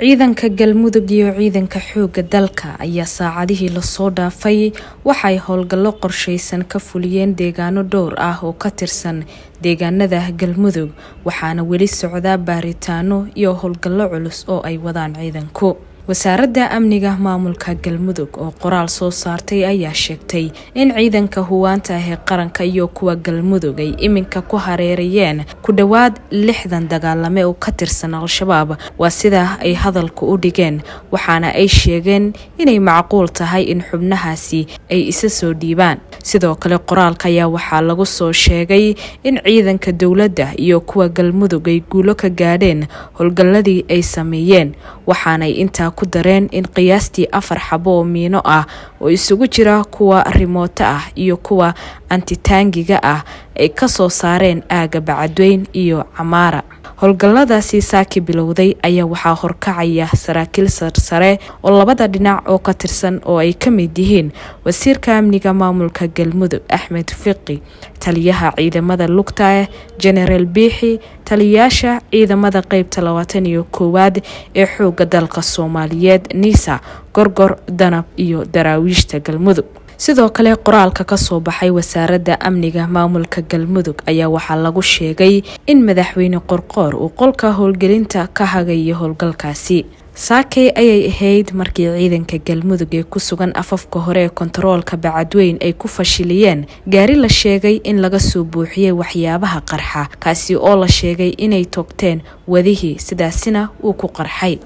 ciidanka galmudug iyo ciidanka xoogga dalka ayaa saacadihii la soo dhaafay waxay howlgallo qorsheysan ka fuliyeen deegaano dhowr ah oo ka tirsan deegaanada galmudug waxaana weli socda baaritaano iyo howlgallo culus oo ay wadaan ciidanku. wasaaradda amniga maamulka galmudug oo qoraal soo saartay ayaa sheegtay in ciidanka huwaanta ah ee qaranka iyo kuwa galmudug ay iminka ku hareerayeen ku dhawaad 60 dagaalame oo ka tirsan al-shabaab waa sida ay hadalku u dhigeen waxaana ay sheegeen inay macquul tahay in xubnahaasi ay isa soo dhiibaan. sidoo kale qoraalka ayaa waxaa lagu soo sheegay in ciidanka dawladda iyo kuwa galmudug ay guulo ka gaadheen howlgalladii ay sameeyeen waxaana ay intaa ku dareen in qiyaastii 4 xabo oo miino ah oo isugu jira kuwa remote ah iyo kuwa anti-tangiga ah ay ka soo saareen aaga Bacadweyn iyo Camaara. howlgalladaasi saaki bilowday ayaa waxaa horkacaya saraakiil sare oo labada dhinac oo ka tirsan oo ay ka mid yihiin wasiirka amniga maamulka galmudug Axmed Fiqi, taliyaha ciidamada lugta General Biixi, taliyaasha ciidamada qaybta 21aad ee xoogga dalka Soomaaliyeed Nisa, Gorgor, Danab iyo daraawiishta galmudug. sidoo kale qoraalka ka soo baxay wasaaradda amniga maamulka galmudug ayaa waxaa lagu sheegay in madaxweyne Qorqor uu qolka howlgelinta ka hagayo howlgalkaasi. saakay ayay ahayd markii ciidanka galmudug ee ku sugan afafka hore ee kontaroolka Bacadweyn ay ku fashiliyeen gaari la sheegay in laga soo buuxiyay waxyaabaha qarxa kaasi oo la sheegay inay togteen wadihii sidaasina uu ku qarxay.